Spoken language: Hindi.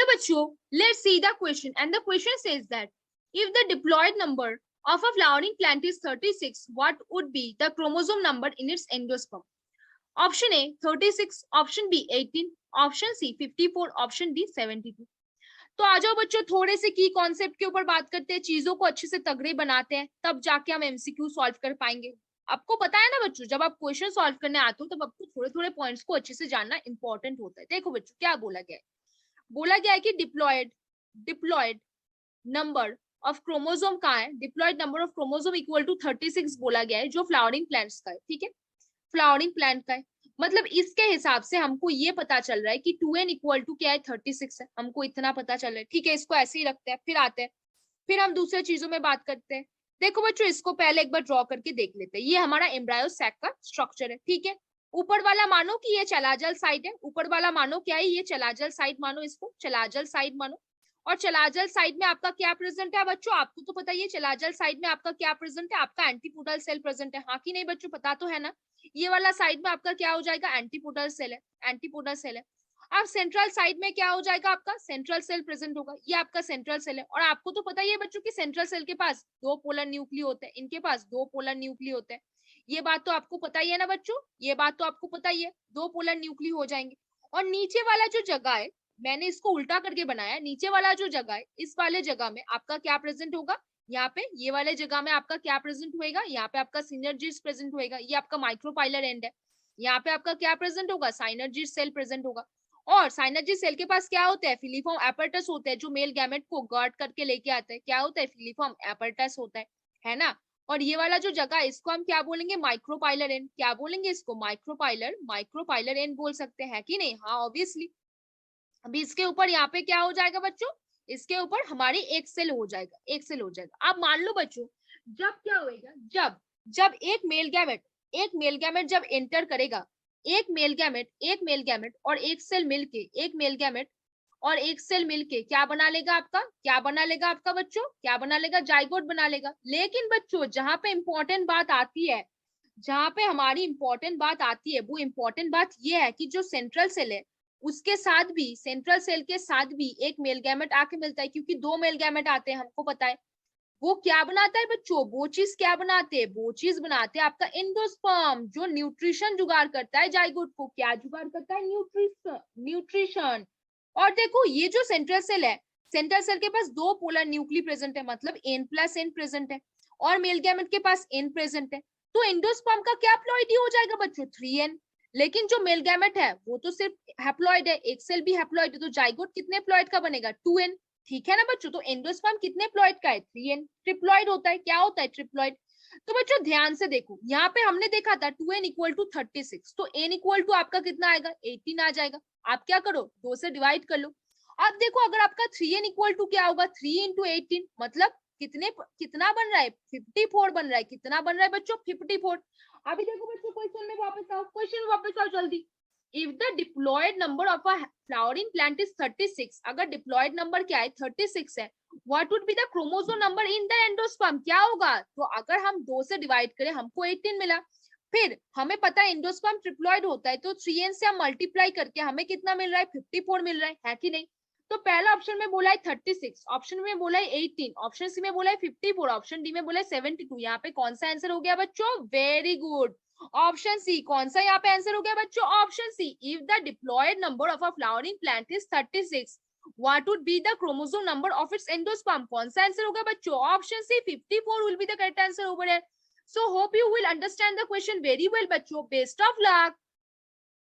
बच्चों, let's see the question and the question says that if the diploid number of a flowering plant is 36, what would be the chromosome number in its endosperm? Option A 36, option B 18, option C 54, option D 72. तो आ जाओ बच्चों, थोड़े से की कॉन्सेप्ट के ऊपर बात करते हैं, चीजों को अच्छे से तगड़े बनाते हैं, तब जाके हम एमसीक्यू सॉल्व कर पाएंगे। आपको पता है ना बच्चों, जब आप क्वेश्चन सॉल्व करने आते हो तब आपको थोड़े थोड़े पॉइंट्स को अच्छे से जानना इंपॉर्टेंट होता है। देखो बच्चों क्या बोला गया है, बोला गया है कि डिप्लॉयड नंबर ऑफ क्रोमोसोम का है, diploid number of chromosome equal to 36 बोला गया है, जो फ्लावरिंग प्लांट्स का है। ठीक है, फ्लावरिंग प्लांट का है, मतलब इसके हिसाब से हमको ये पता चल रहा है कि 2n इक्वल टू क्या है 36 है, हमको इतना पता चल रहा है। ठीक है, इसको ऐसे ही रखते हैं, फिर आते हैं, फिर हम दूसरे चीजों में बात करते हैं। देखो बच्चों, इसको पहले एक बार ड्रॉ करके देख लेते हैं। ये हमारा एम्ब्रायो सैक का स्ट्रक्चर है। ठीक है, ऊपर वाला मानो कि ये चलाजल साइड है, ऊपर वाला मानो क्या है, ये चलाजल साइड मानो, इसको चलाजल साइड मानो। और चलाजल साइड में आपका क्या प्रेजेंट है बच्चों, आपको तो पता ही है चलाजल साइड में आपका क्या प्रेजेंट है, आपका एंटीपोडल सेल प्रेजेंट है। हाँ कि नहीं बच्चों, पता तो है ना। ये वाला साइड में आपका क्या हो जाएगा, एंटीपोडल सेल है, एंटीपोडल सेल है। अब सेंट्रल साइड में क्या हो जाएगा, आपका सेंट्रल सेल प्रेजेंट होगा, ये आपका सेंट्रल सेल है। और आपको तो पता ही है बच्चों कि सेंट्रल सेल के पास 2 पोलर न्यूक्लिय होते हैं, इनके पास 2 पोलर न्यूक्लिय होते हैं। ये बात तो आपको पता ही है ना बच्चों, ये बात तो आपको पता ही है, 2 पोलर न्यूक्लिय हो जाएंगे। और नीचे वाला जो जगह है, मैंने इसको उल्टा करके बनाया, नीचे वाला जो जगह है, इस वाले जगह में आपका क्या प्रेजेंट होगा, यहाँ पे ये वाले जगह में आपका क्या प्रेजेंट होएगा, यहाँ पे आपका सिनर्जिस प्रेजेंट होएगा, ये आपका माइक्रोपाइलर एंड है। यहाँ पे आपका क्या प्रेजेंट होगा, साइनर्जिस सेल प्रेजेंट होगा। और साइनर्जिस सेल के पास क्या होता है, फिलीफॉर्म एपर्टस होता है, जो मेल गैमेट को गार्ड करके लेके आता है। क्या होता है, फिलीफॉर्म एपर्टस होता है ना। और ये वाला जो जगह है, इसको हम क्या बोलेंगे, माइक्रोपाइलर एंड। क्या बोलेंगे इसको, माइक्रोपाइलर एंड बोल सकते हैं कि नहीं। हाँ ऑब्वियसली। अभी इसके ऊपर यहाँ पे क्या हो जाएगा बच्चों, इसके ऊपर हमारी एक सेल हो जाएगा, एक सेल हो जाएगा। अब मान लो बच्चों, जब क्या होएगा, जब जब एक मेल गैमेट जब एंटर करेगा, एक मेल गैमेट और एक सेल मिलके, एक मेल गैमेट और एक सेल मिलके क्या बना लेगा आपका, क्या बना लेगा आपका बच्चों, क्या बना लेगा, जाइगोट बना लेगा। लेकिन बच्चों जहां पे इंपॉर्टेंट बात आती है, जहां पे हमारी इंपॉर्टेंट बात आती है, वो इंपॉर्टेंट बात ये है कि जो सेंट्रल सेल है, उसके साथ भी, सेंट्रल सेल के साथ भी एक मेल गैमेट आके मिलता है, क्योंकि 2 मेल गैमेट आते हैं, हमको पता है। वो क्या बनाता है बच्चों, वो चीज क्या बनाते हैं, वो चीज बनाते हैं आपका एंडोस्पर्म, जो न्यूट्रिशन जुगाड़ करता है जाइगोट को। क्या जुगाड़ करता है, न्यूट्रिशन। और देखो ये जो सेंट्रल सेल है, सेंट्रल सेल के पास 2 पोलर न्यूक्लिय प्रेजेंट है, मतलब n+n प्रेजेंट है, और मेल गैमेट के पास n प्रेजेंट है। तो एंडोस्पर्म का क्या प्लॉइडी हो जाएगा बच्चों, 3n। लेकिन जो मेल गैमेट है वो तो सिर्फ हैप्लॉइड है, एक सेल भी हैप्लॉइड है, तो जाइगोट कितने प्लॉइड का बनेगा, 2n। ठीक है ना बच्चों, तो एंडोस्पर्म कितने प्लॉइड का है, 3n। ट्रिप्लॉइड होता है, क्या होता है, ट्रिप्लॉइड। तो बच्चों ध्यान से देखो, यहाँ पे हमने देखा था 2n इक्वल टू 36, तो n इक्वल टू आपका कितना आएगा, 18 आ जाएगा। आप क्या करो, 2 से डिवाइड कर लो। अब देखो अगर आपका 3n इक्वल टू क्या होगा, 3 इंटू 18, मतलब कितना बन रहा है, 54 बन रहा है। कितना बन रहा है बच्चों, 54। अभी देखो बच्चों, क्वेश्चन में वापस आओ, क्वेश्चन में वापस आओ जल्दी। If the diploid number of a flowering plant is 36, अगर डिप्लॉयड नंबर क्या है, 36 है, what would be the chromosome number in the endosperm, क्या होगा। तो अगर हम 2 से डिवाइड करें, हमको 18 मिला। फिर हमें पता है एंडोस्पर्म ट्रिप्लॉइड होता है, तो 3n से हम मल्टीप्लाई करके हमें कितना मिल रहा है, 54 मिल रहा है कि नहीं। तो पहला ऑप्शन में बोला है 36, ऑप्शन में बोला है 18, ऑप्शन सी में बोला है 54, ऑप्शन डी में बोला है 72। यहाँ पे कौन सा आंसर हो गया बच्चों, वेरी गुड, ऑप्शन सी। कौन सा यहाँ पे आंसर हो गया बच्चों, option C. If the diploid number of a flowering plant is 36, what would be the chromosome number of its endosperm, कौन सा आंसर होगा बच्चों, option C 54 will be the correct answer over here. So hope you will understand the question very well बच्चों, best of luck.